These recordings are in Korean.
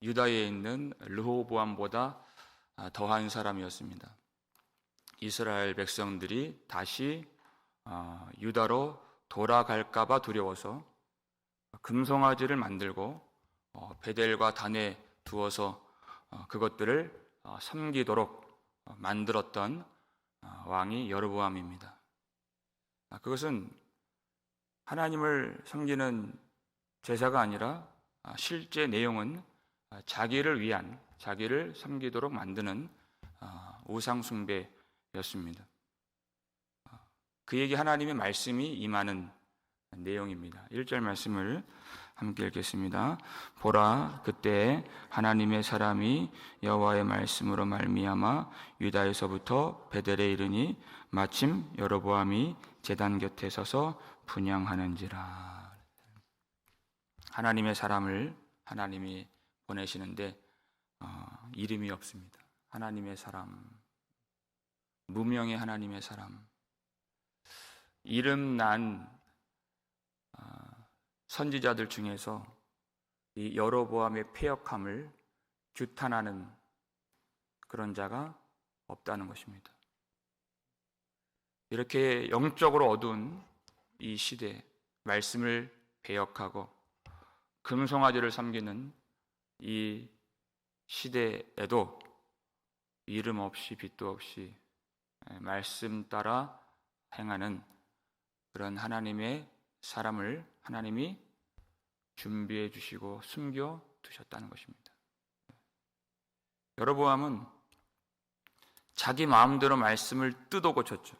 유다에 있는 르호보암보다 더한 사람이었습니다. 이스라엘 백성들이 다시 유다로 돌아갈까 봐 두려워서 금송아지를 만들고 베델과 단에 두어서 그것들을 섬기도록 만들었던 왕이 여로보암입니다. 그것은 하나님을 섬기는 제사가 아니라 실제 내용은 자기를 위한, 자기를 섬기도록 만드는 우상 숭배였습니다. 그에게 하나님의 말씀이 임하는 내용입니다. 1절 말씀을 함께 읽겠습니다. 보라, 그때 하나님의 사람이 여호와의 말씀으로 말미암아 유다에서부터 베델에 이르니 마침 여로보암이 제단 곁에 서서 분향하는지라. 하나님의 사람을 하나님이 보내시는데 이름이 없습니다. 하나님의 사람, 무명의 하나님의 사람, 이름 난 선지자들 중에서 이 여로보암의 패역함을 규탄하는 그런 자가 없다는 것입니다. 이렇게 영적으로 어두운 이 시대, 말씀을 배역하고 금송아지를 섬기는 이 시대에도 이름 없이 빛도 없이 말씀 따라 행하는 그런 하나님의 사람을 하나님이 준비해 주시고 숨겨 두셨다는 것입니다. 여로보암은 자기 마음대로 말씀을 뜯어 고쳤죠.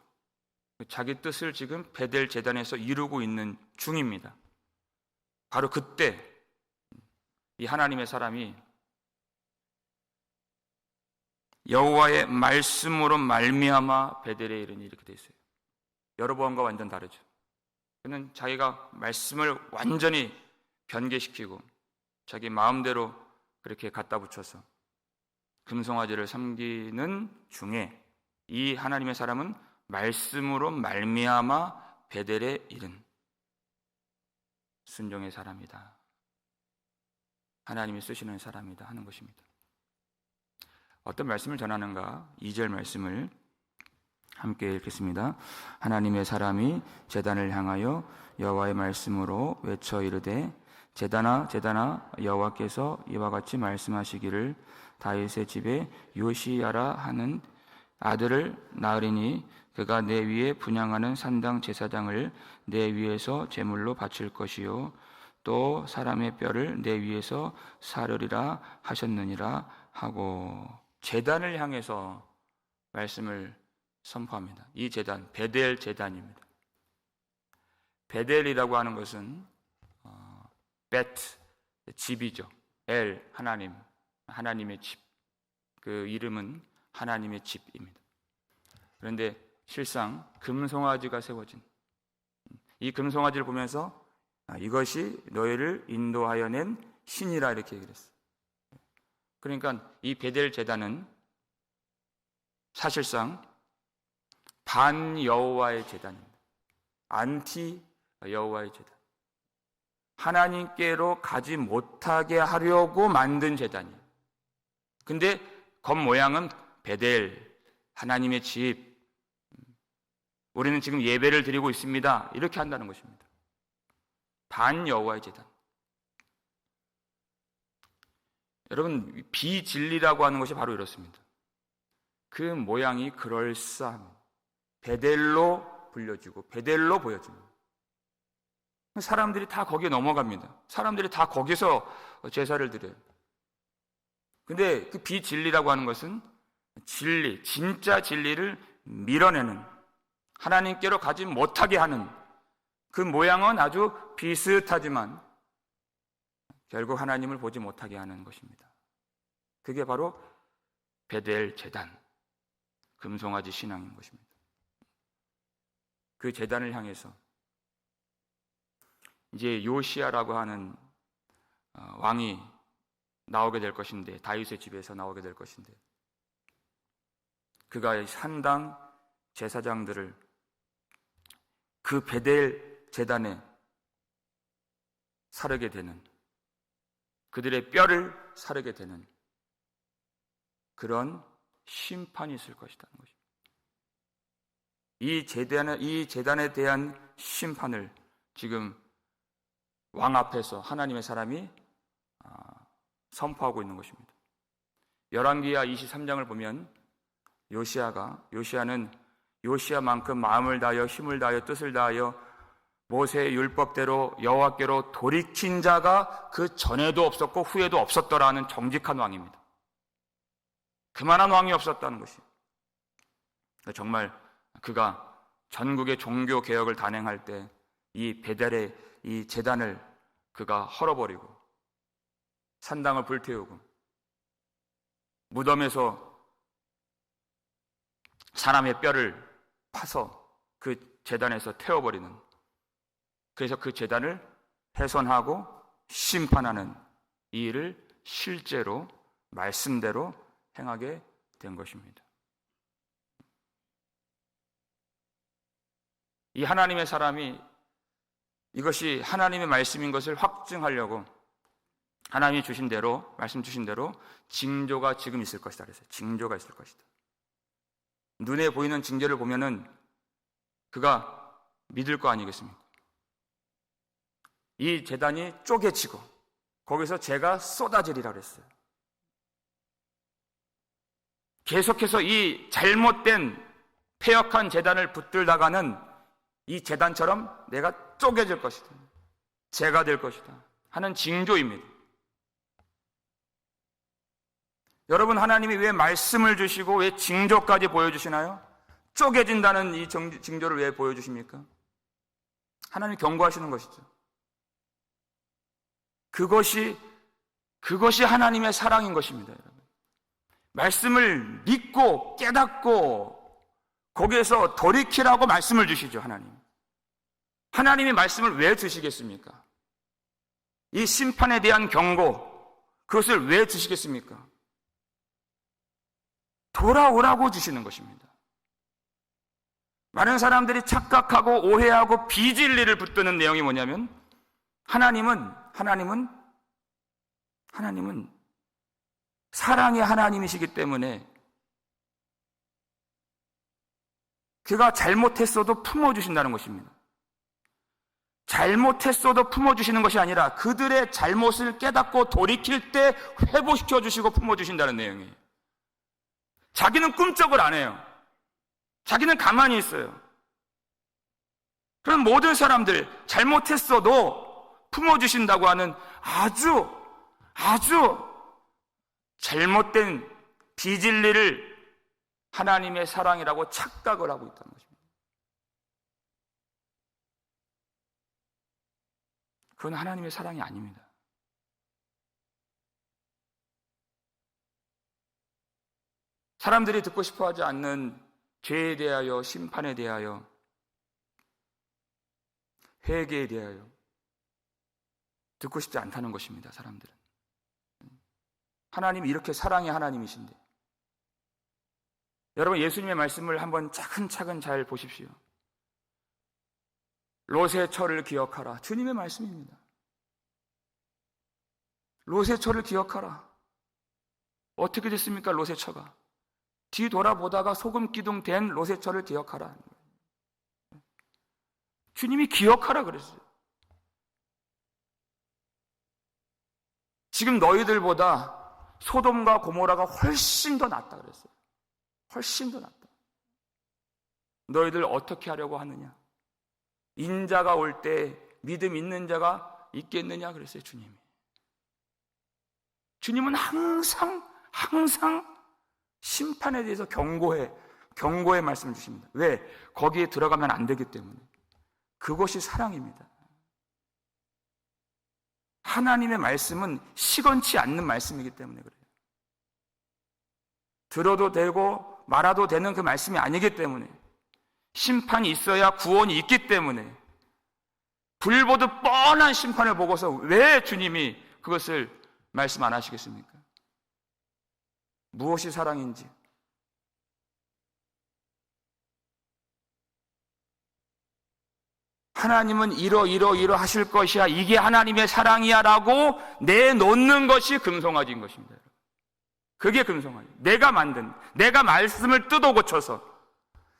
자기 뜻을 지금 베델 제단에서 이루고 있는 중입니다. 바로 그때 이 하나님의 사람이 여호와의 말씀으로 말미암아 베델에 이르니 이렇게 돼 있어요. 여로보암과 완전 다르죠. 그는 자기가 말씀을 완전히 변개시키고 자기 마음대로 그렇게 갖다 붙여서 금송아지를 섬기는 중에 이 하나님의 사람은 말씀으로 말미암아 베델에 이른 순종의 사람이다. 하나님이 쓰시는 사람이다 하는 것입니다. 어떤 말씀을 전하는가? 2절 말씀을 함께 읽겠습니다. 하나님의 사람이 제단을 향하여 여호와의 말씀으로 외쳐 이르되 제단아 제단아 여호와께서 이와 같이 말씀하시기를 다윗의 집에 요시야라 하는 아들을 낳으리니 그가 내 위에 분향하는 산당 제사장을 내 위에서 제물로 바칠 것이요 또 사람의 뼈를 내 위에서 사르리라 하셨느니라 하고 제단을 향해서 말씀을 선포합니다. 이 제단, 베델 제단입니다. 베델이라고 하는 것은 베트, 집이죠. 엘, 하나님, 하나님의 집. 그 이름은 하나님의 집입니다. 그런데 실상 금송아지가 세워진 이 금송아지를 보면서 이것이 너희를 인도하여 낸 신이라 이렇게 얘기를 했어요. 그러니까 이 베델 제단은 사실상 반 여호와의 제단입니다. 안티 여호와의 제단. 하나님께로 가지 못하게 하려고 만든 제단이에요. 근데 겉모양은 베델, 하나님의 집. 우리는 지금 예배를 드리고 있습니다. 이렇게 한다는 것입니다. 반 여호와의 제단. 여러분, 비진리라고 하는 것이 바로 이렇습니다. 그 모양이 그럴싸합니다. 베델로 불려지고 베델로 보여집니다. 사람들이 다 거기에 넘어갑니다. 사람들이 다 거기서 제사를 드려요. 근데 그 비진리라고 하는 것은 진리, 진짜 진리를 밀어내는, 하나님께로 가지 못하게 하는 그 모양은 아주 비슷하지만 결국 하나님을 보지 못하게 하는 것입니다. 그게 바로 베델 제단, 금송아지 신앙인 것입니다. 그 제단을 향해서 이제 요시야라고 하는 왕이 나오게 될 것인데, 다윗의 집에서 나오게 될 것인데, 그가 산당 제사장들을 그 베델 제단에 사르게 되는, 그들의 뼈를 사르게 되는 그런 심판이 있을 것이라는 것입니다. 이 제단에 대한 심판을 지금 왕 앞에서 하나님의 사람이 선포하고 있는 것입니다. 열왕기하 23장을 보면 요시야는 요시야만큼 마음을 다하여 힘을 다하여 뜻을 다하여 모세의 율법대로 여호와께로 돌이킨 자가 그 전에도 없었고 후에도 없었더라는 정직한 왕입니다. 그만한 왕이 없었다는 것이. 정말 그가 전국의 종교 개혁을 단행할 때 이 베델의 이 제단을 그가 헐어버리고 산당을 불태우고 무덤에서 사람의 뼈를 파서 그 제단에서 태워버리는, 그래서 그 제단을 훼손하고 심판하는 이 일을 실제로 말씀대로 행하게 된 것입니다. 이 하나님의 사람이 이것이 하나님의 말씀인 것을 확증하려고 하나님이 주신 대로, 말씀 주신 대로 징조가 지금 있을 것이다 그랬어요. 징조가 있을 것이다. 눈에 보이는 징조를 보면은 그가 믿을 거 아니겠습니까? 이 제단이 쪼개지고 거기서 재가 쏟아지리라 그랬어요. 계속해서 이 잘못된 폐역한 제단을 붙들다가는 이 제단처럼 내가 쪼개질 것이다, 재가 될 것이다 하는 징조입니다. 여러분, 하나님이 왜 말씀을 주시고 왜 징조까지 보여주시나요? 쪼개진다는 이 징조를 왜 보여주십니까? 하나님이 경고하시는 것이죠. 그것이 하나님의 사랑인 것입니다, 여러분. 말씀을 믿고 깨닫고 거기에서 돌이키라고 말씀을 주시죠, 하나님. 하나님이 말씀을 왜 주시겠습니까? 이 심판에 대한 경고, 그것을 왜 주시겠습니까? 돌아오라고 주시는 것입니다. 많은 사람들이 착각하고 오해하고 비진리를 붙드는 내용이 뭐냐면 하나님은 사랑의 하나님이시기 때문에 그가 잘못했어도 품어주신다는 것입니다. 잘못했어도 품어주시는 것이 아니라 그들의 잘못을 깨닫고 돌이킬 때 회복시켜주시고 품어주신다는 내용이에요. 자기는 꿈쩍을 안 해요. 자기는 가만히 있어요. 그럼 모든 사람들 잘못했어도 품어주신다고 하는 아주 잘못된 비진리를 하나님의 사랑이라고 착각을 하고 있다는 것입니다. 그건 하나님의 사랑이 아닙니다. 사람들이 듣고 싶어 하지 않는 죄에 대하여, 심판에 대하여, 회개에 대하여 듣고 싶지 않다는 것입니다, 사람들은. 하나님이 이렇게 사랑의 하나님이신데. 여러분, 예수님의 말씀을 한번 차근차근 잘 보십시오. 롯의 처를 기억하라. 주님의 말씀입니다. 롯의 처를 기억하라. 어떻게 됐습니까, 롯의 처가? 뒤돌아보다가 소금 기둥 된 롯의 처를 기억하라. 주님이 기억하라 그랬어요. 지금 너희들보다 소돔과 고모라가 훨씬 더 낫다 그랬어요. 훨씬 더 낫다. 너희들 어떻게 하려고 하느냐? 인자가 올 때 믿음 있는 자가 있겠느냐 그랬어요, 주님이. 주님은 항상 심판에 대해서 경고의 말씀을 주십니다. 왜? 거기에 들어가면 안 되기 때문에. 그것이 사랑입니다. 하나님의 말씀은 시건치 않는 말씀이기 때문에 그래요. 들어도 되고 말아도 되는 그 말씀이 아니기 때문에, 심판이 있어야 구원이 있기 때문에, 불보듯 뻔한 심판을 보고서 왜 주님이 그것을 말씀 안 하시겠습니까? 무엇이 사랑인지. 하나님은 이러 하실 것이야, 이게 하나님의 사랑이야 라고 내놓는 것이 금송아지인 것입니다. 그게 금송아지. 내가 만든, 내가 말씀을 뜯어 고쳐서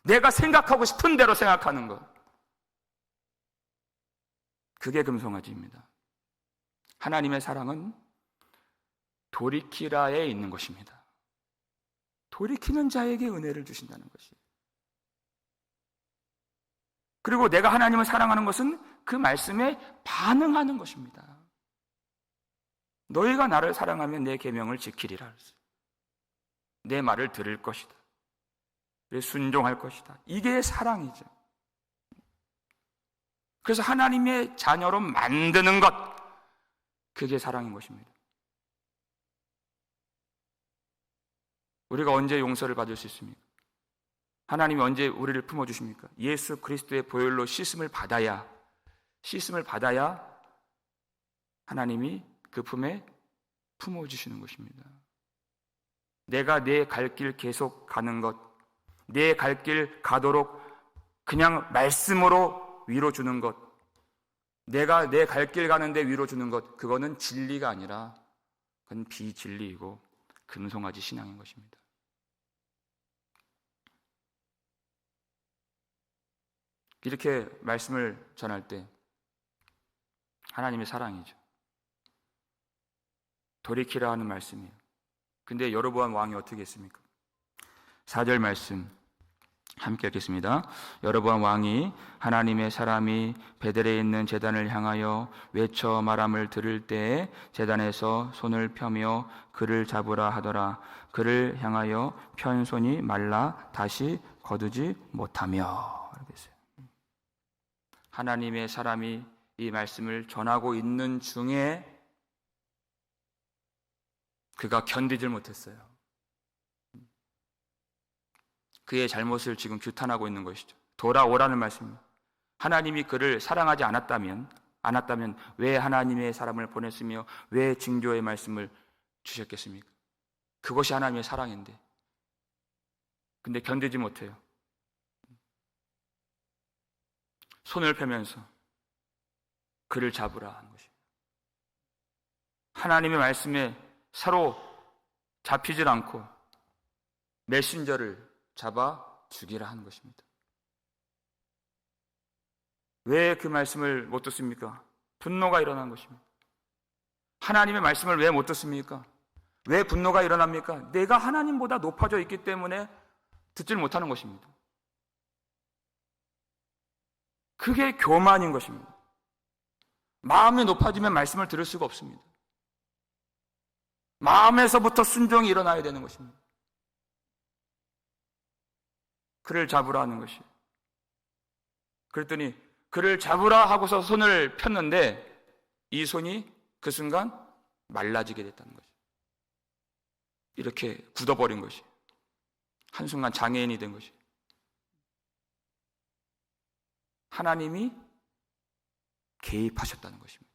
내가 생각하고 싶은 대로 생각하는 것, 그게 금송아지입니다. 하나님의 사랑은 돌이키라에 있는 것입니다. 돌이키는 자에게 은혜를 주신다는 것이. 그리고 내가 하나님을 사랑하는 것은 그 말씀에 반응하는 것입니다. 너희가 나를 사랑하면 내 계명을 지키리라. 내 말을 들을 것이다. 순종할 것이다. 이게 사랑이죠. 그래서 하나님의 자녀로 만드는 것, 그게 사랑인 것입니다. 우리가 언제 용서를 받을 수 있습니까? 하나님이 언제 우리를 품어주십니까? 예수 그리스도의 보혈로 씻음을 받아야 하나님이 그 품에 품어주시는 것입니다. 내가 내 갈 길 계속 가는 것, 내 갈 길 가도록 그냥 말씀으로 위로 주는 것, 내가 내 갈 길 가는데 위로 주는 것, 그거는 진리가 아니라 그건 비진리이고 금송아지 신앙인 것입니다. 이렇게 말씀을 전할 때 하나님의 사랑이죠. 돌이키라 하는 말씀이에요. 근데 여로보암 왕이 어떻게 했습니까? 4절 말씀 함께 읽겠습니다. 여로보암 왕이 하나님의 사람이 베델에 있는 제단을 향하여 외쳐 말함을 들을 때에 제단에서 손을 펴며 그를 잡으라 하더라. 그를 향하여 편 손이 말라 다시 거두지 못하며. 하나님의 사람이 이 말씀을 전하고 있는 중에 그가 견디질 못했어요. 그의 잘못을 지금 규탄하고 있는 것이죠. 돌아오라는 말씀입니다. 하나님이 그를 사랑하지 않았다면 왜 하나님의 사람을 보냈으며 왜 징조의 말씀을 주셨겠습니까? 그것이 하나님의 사랑인데. 근데 견디지 못해요. 손을 펴면서 그를 잡으라 하는 것입니다. 하나님의 말씀에 서로 잡히질 않고 메신저를 잡아 죽이라 하는 것입니다. 왜 그 말씀을 못 듣습니까? 분노가 일어난 것입니다. 하나님의 말씀을 왜 못 듣습니까? 왜 분노가 일어납니까? 내가 하나님보다 높아져 있기 때문에 듣질 못하는 것입니다. 그게 교만인 것입니다. 마음이 높아지면 말씀을 들을 수가 없습니다. 마음에서부터 순종이 일어나야 되는 것입니다. 그를 잡으라 하는 것이. 그랬더니 그를 잡으라 하고서 손을 폈는데 이 손이 그 순간 말라지게 됐다는 것이. 이렇게 굳어버린 것이. 한순간 장애인이 된 것이. 하나님이 개입하셨다는 것입니다.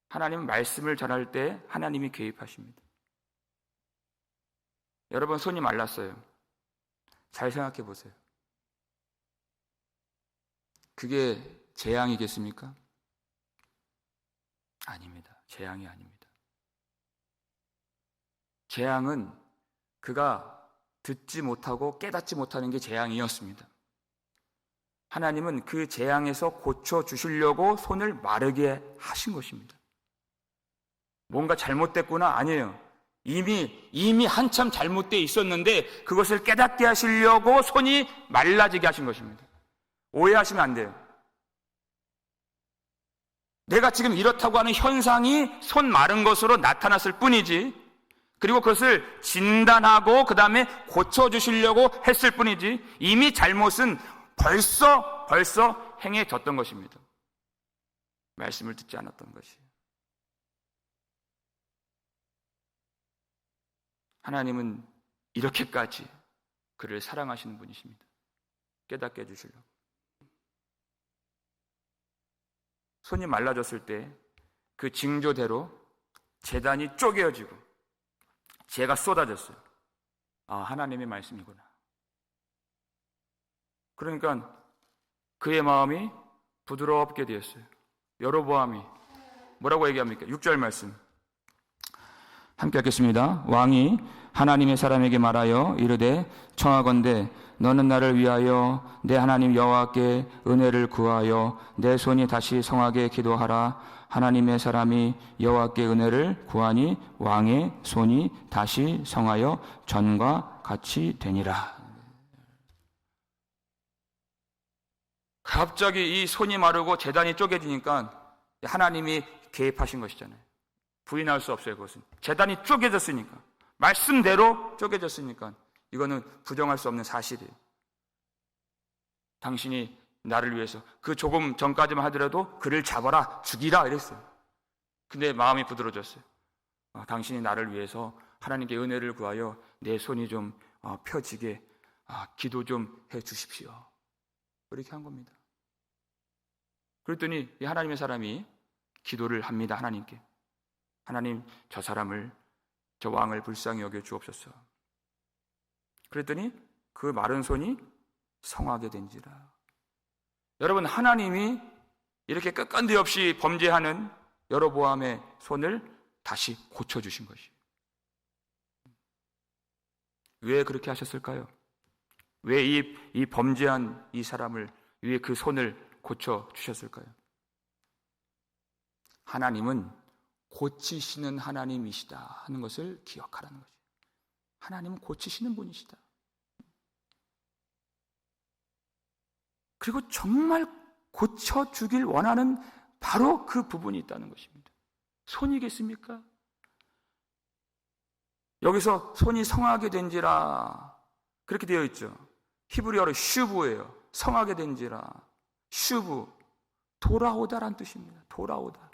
하나님은 말씀을 전할 때 하나님이 개입하십니다. 여러분, 손이 말랐어요. 잘 생각해 보세요. 그게 재앙이겠습니까? 아닙니다. 재앙이 아닙니다. 재앙은 그가 듣지 못하고 깨닫지 못하는 게 재앙이었습니다. 하나님은 그 재앙에서 고쳐주시려고 손을 마르게 하신 것입니다. 뭔가 잘못됐구나? 아니에요. 이미 한참 잘못되어 있었는데 그것을 깨닫게 하시려고 손이 말라지게 하신 것입니다. 오해하시면 안 돼요. 내가 지금 이렇다고 하는 현상이 손 마른 것으로 나타났을 뿐이지, 그리고 그것을 진단하고 그 다음에 고쳐주시려고 했을 뿐이지, 이미 잘못은 벌써 행해졌던 것입니다. 말씀을 듣지 않았던 것이. 하나님은 이렇게까지 그를 사랑하시는 분이십니다. 깨닫게 해주시려고. 손이 말라졌을 때 그 징조대로 제단이 쪼개어지고 재가 쏟아졌어요. 아, 하나님의 말씀이구나. 그러니까 그의 마음이 부드럽게 되었어요. 여로보암이 뭐라고 얘기합니까? 6절 말씀 함께 읽겠습니다. 왕이 하나님의 사람에게 말하여 이르되 청하건대 너는 나를 위하여 내 하나님 여호와께 은혜를 구하여 내 손이 다시 성하게 기도하라. 하나님의 사람이 여호와께 은혜를 구하니 왕의 손이 다시 성하여 전과 같이 되니라. 갑자기 이 손이 마르고 제단이 쪼개지니까 하나님이 개입하신 것이잖아요. 부인할 수 없어요. 그것은 제단이 쪼개졌으니까, 말씀대로 쪼개졌으니까 이거는 부정할 수 없는 사실이에요. 당신이 나를 위해서, 그 조금 전까지만 하더라도 그를 잡아라, 죽이라 이랬어요. 근데 마음이 부드러워졌어요. 당신이 나를 위해서 하나님께 은혜를 구하여 내 손이 좀 펴지게 기도 좀 해 주십시오. 그렇게 한 겁니다. 그랬더니 이 하나님의 사람이 기도를 합니다. 하나님께. 하나님, 저 사람을, 저 왕을 불쌍히 여겨 주옵소서. 그랬더니 그 마른 손이 성하게 된지라. 여러분, 하나님이 이렇게 끝간데 없이 범죄하는 여로보암의 손을 다시 고쳐주신 것이에요. 왜 그렇게 하셨을까요? 왜 이 범죄한 이 사람을, 왜 그 손을 고쳐주셨을까요? 하나님은 고치시는 하나님이시다 하는 것을 기억하라는 거죠. 하나님은 고치시는 분이시다. 그리고 정말 고쳐주길 원하는 바로 그 부분이 있다는 것입니다. 손이겠습니까? 여기서 손이 성하게 된지라 그렇게 되어 있죠. 히브리어로 슈브예요. 성하게 된지라. 슈브, 돌아오다란 뜻입니다. 돌아오다.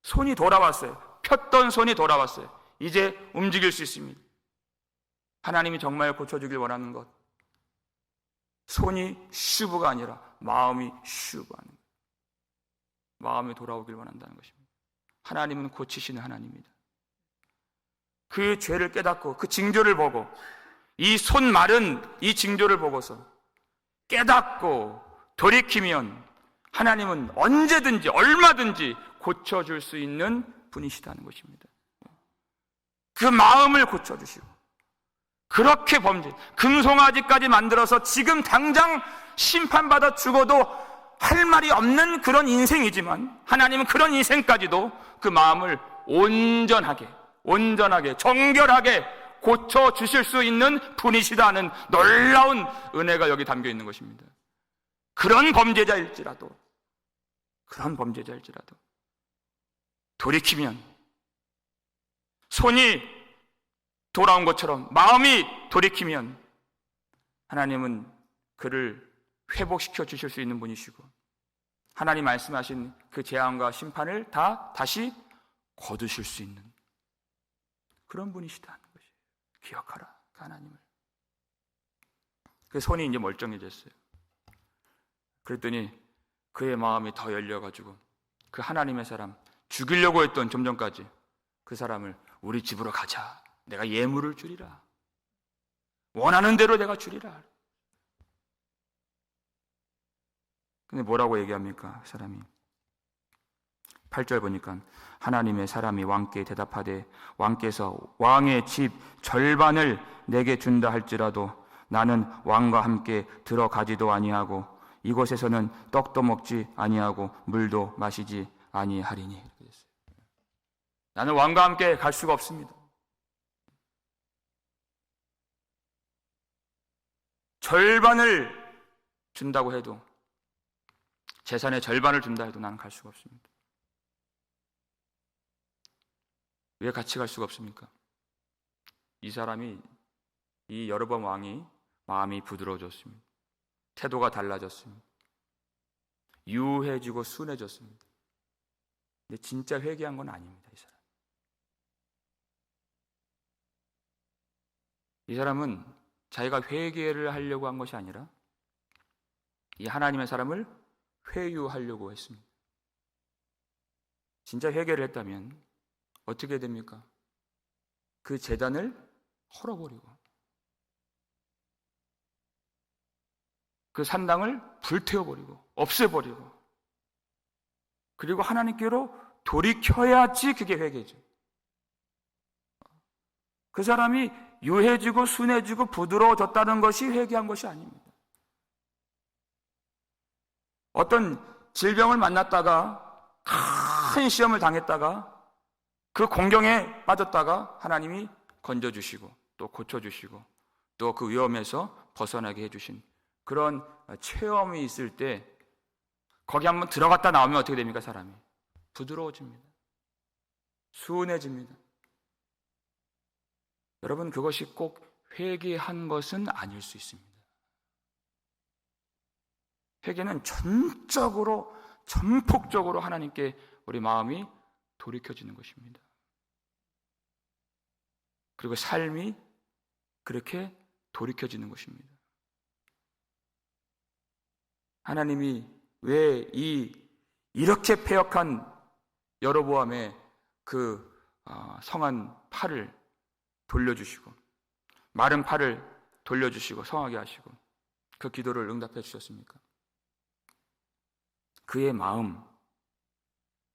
손이 돌아왔어요. 폈던 손이 돌아왔어요. 이제 움직일 수 있습니다. 하나님이 정말 고쳐주길 원하는 것, 손이 슈브가 아니라 마음이 슈브하는 것, 마음이 돌아오길 원한다는 것입니다. 하나님은 고치시는 하나님입니다. 그 죄를 깨닫고 그 징조를 보고, 이 손 마른 이 징조를 보고서 깨닫고 돌이키면 하나님은 언제든지 얼마든지 고쳐줄 수 있는 분이시다는 것입니다. 그 마음을 고쳐주시고, 그렇게 금송아지까지 만들어서 지금 당장 심판받아 죽어도 할 말이 없는 그런 인생이지만 하나님은 그런 인생까지도 그 마음을 온전하게 정결하게 고쳐주실 수 있는 분이시다는 놀라운 은혜가 여기 담겨 있는 것입니다. 그런 범죄자일지라도 돌이키면, 손이 돌아온 것처럼 마음이 돌이키면 하나님은 그를 회복시켜 주실 수 있는 분이시고, 하나님 말씀하신 그 재앙과 심판을 다시 거두실 수 있는 그런 분이시다는 것이에요. 기억하라, 그 하나님을. 그 손이 이제 멀쩡해졌어요. 그랬더니 그의 마음이 더 열려가지고 그 하나님의 사람, 죽이려고 했던 좀 전까지 그 사람을 우리 집으로 가자. 내가 예물을 주리라. 원하는 대로 내가 주리라. 근데 뭐라고 얘기합니까? 그 사람이 8절 보니까 하나님의 사람이 왕께 대답하되 왕께서 왕의 집 절반을 내게 준다 할지라도 나는 왕과 함께 들어가지도 아니하고 이곳에서는 떡도 먹지 아니하고 물도 마시지 아니하리니. 나는 왕과 함께 갈 수가 없습니다. 절반을 준다고 해도, 재산의 절반을 준다 해도 나는 갈 수가 없습니다. 왜 같이 갈 수가 없습니까? 이 사람이, 이 여로보암 왕이 마음이 부드러워졌습니다. 태도가 달라졌습니다. 유해지고 순해졌습니다. 근데 진짜 회개한 건 아닙니다. 이 사람은 자기가 회개를 하려고 한 것이 아니라 이 하나님의 사람을 회유하려고 했습니다. 진짜 회개를 했다면 어떻게 됩니까? 그 제단을 헐어버리고 그 산당을 불태워버리고 없애버리고, 그리고 하나님께로 돌이켜야지 그게 회개죠. 그 사람이 유해지고 순해지고 부드러워졌다는 것이 회개한 것이 아닙니다. 어떤 질병을 만났다가 큰 시험을 당했다가 그 공경에 빠졌다가 하나님이 건져주시고 또 고쳐주시고 또 그 위험에서 벗어나게 해주신 그런 체험이 있을 때 거기 한번 들어갔다 나오면 어떻게 됩니까? 사람이 부드러워집니다. 순해집니다. 여러분, 그것이 꼭 회개한 것은 아닐 수 있습니다. 회개는 전적으로 전폭적으로 하나님께 우리 마음이 돌이켜지는 것입니다. 그리고 삶이 그렇게 돌이켜지는 것입니다. 하나님이 왜 이렇게 패역한 여로보암의 그 성한 팔을 돌려주시고 마른 팔을 돌려주시고 성하게 하시고 그 기도를 응답해 주셨습니까? 그의 마음,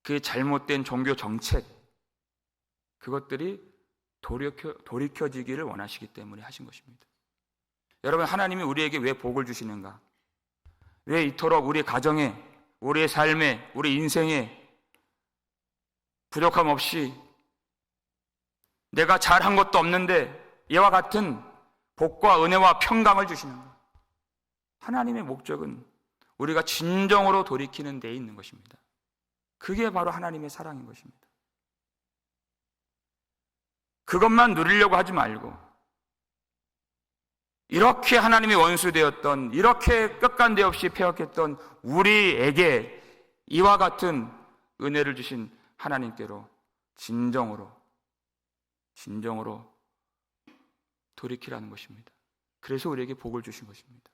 그의 잘못된 종교 정책, 그것들이 돌이켜지기를 원하시기 때문에 하신 것입니다. 여러분, 하나님이 우리에게 왜 복을 주시는가? 왜 이토록 우리 가정에, 우리의 삶에, 우리 인생에 부족함 없이 내가 잘한 것도 없는데 이와 같은 복과 은혜와 평강을 주시는가? 하나님의 목적은 우리가 진정으로 돌이키는 데 있는 것입니다. 그게 바로 하나님의 사랑인 것입니다. 그것만 누리려고 하지 말고 이렇게 하나님의 원수 되었던, 이렇게 끝간데 없이 패역했던 우리에게 이와 같은 은혜를 주신 하나님께로 진정으로 돌이키라는 것입니다. 그래서 우리에게 복을 주신 것입니다.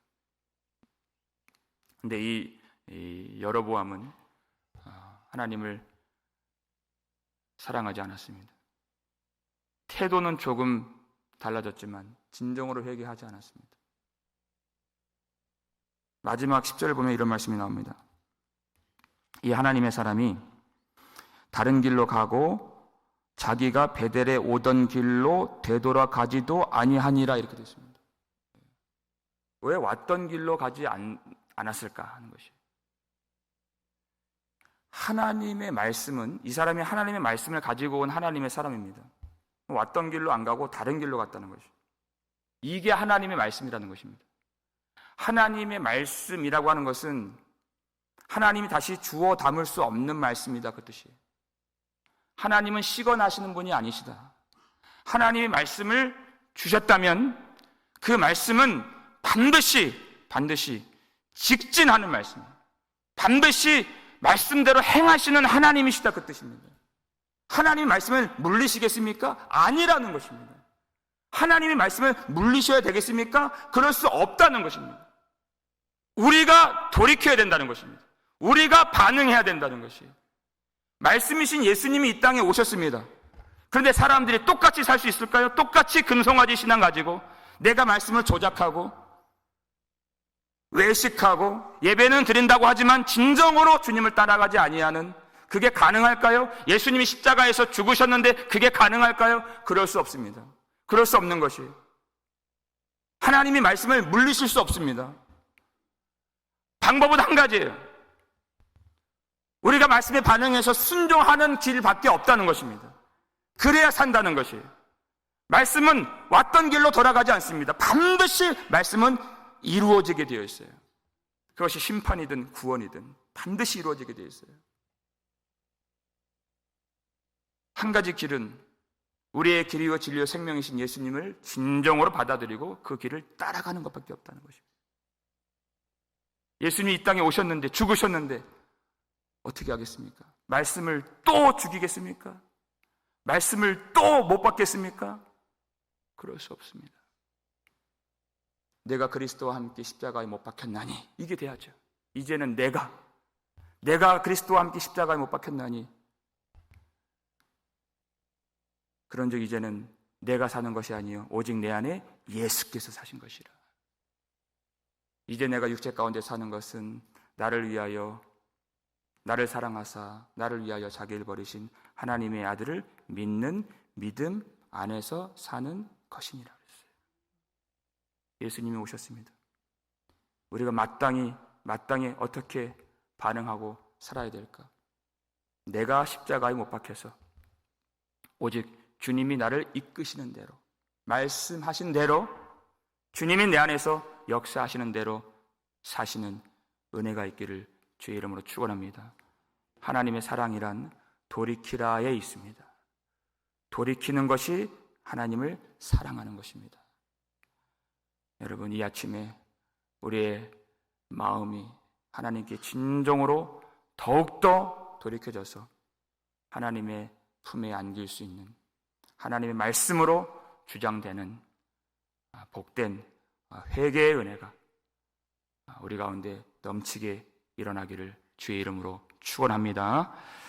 근데 이 여로보암은 하나님을 사랑하지 않았습니다. 태도는 조금 달라졌지만 진정으로 회개하지 않았습니다. 마지막 10절을 보면 이런 말씀이 나옵니다. 이 하나님의 사람이 다른 길로 가고 자기가 베델에 오던 길로 되돌아가지도 아니하니라, 이렇게 되어 있습니다. 왜 왔던 길로 가지 않았을까 하는 것이, 하나님의 말씀은, 이 사람이 하나님의 말씀을 가지고 온 하나님의 사람입니다. 왔던 길로 안 가고 다른 길로 갔다는 것이, 이게 하나님의 말씀이라는 것입니다. 하나님의 말씀이라고 하는 것은 하나님이 다시 주워 담을 수 없는 말씀이다, 그 뜻이에요. 하나님은 시건하시는 분이 아니시다. 하나님의 말씀을 주셨다면 그 말씀은 반드시 직진하는 말씀입니다. 반드시 말씀대로 행하시는 하나님이시다, 그 뜻입니다. 하나님의 말씀을 물리시겠습니까? 아니라는 것입니다. 하나님의 말씀을 물리셔야 되겠습니까? 그럴 수 없다는 것입니다. 우리가 돌이켜야 된다는 것입니다. 우리가 반응해야 된다는 것이에요. 말씀이신 예수님이 이 땅에 오셨습니다. 그런데 사람들이 똑같이 살 수 있을까요? 똑같이 금송아지 신앙 가지고 내가 말씀을 조작하고 외식하고 예배는 드린다고 하지만 진정으로 주님을 따라가지 아니하는, 그게 가능할까요? 예수님이 십자가에서 죽으셨는데 그게 가능할까요? 그럴 수 없습니다. 그럴 수 없는 것이에요. 하나님이 말씀을 물리실 수 없습니다. 방법은 한 가지예요. 우리가 말씀에 반응해서 순종하는 길밖에 없다는 것입니다. 그래야 산다는 것이에요. 말씀은 왔던 길로 돌아가지 않습니다. 반드시 말씀은 이루어지게 되어 있어요. 그것이 심판이든 구원이든 반드시 이루어지게 되어 있어요. 한 가지 길은 우리의 길이요 진리요 생명이신 예수님을 진정으로 받아들이고 그 길을 따라가는 것밖에 없다는 것입니다. 예수님이 이 땅에 오셨는데, 죽으셨는데 어떻게 하겠습니까? 말씀을 또 죽이겠습니까? 말씀을 또 못 받겠습니까? 그럴 수 없습니다. 내가 그리스도와 함께 십자가에 못 박혔나니, 이게 돼야죠. 이제는 내가 그리스도와 함께 십자가에 못 박혔나니, 그런즉 이제는 내가 사는 것이 아니요 오직 내 안에 예수께서 사신 것이라. 이제 내가 육체 가운데 사는 것은 나를 위하여, 나를 사랑하사 나를 위하여 자기를 버리신 하나님의 아들을 믿는 믿음 안에서 사는 것이니라 그랬어요. 예수님이 오셨습니다. 우리가 마땅히 어떻게 반응하고 살아야 될까? 내가 십자가에 못 박혀서 오직 주님이 나를 이끄시는 대로, 말씀하신 대로, 주님이 내 안에서 역사하시는 대로 사시는 은혜가 있기를 주의 이름으로 축원합니다. 하나님의 사랑이란 돌이키라에 있습니다. 돌이키는 것이 하나님을 사랑하는 것입니다. 여러분, 이 아침에 우리의 마음이 하나님께 진정으로 더욱더 돌이켜져서 하나님의 품에 안길 수 있는, 하나님의 말씀으로 주장되는 복된 회개의 은혜가 우리 가운데 넘치게 일어나기를 주의 이름으로 축원합니다.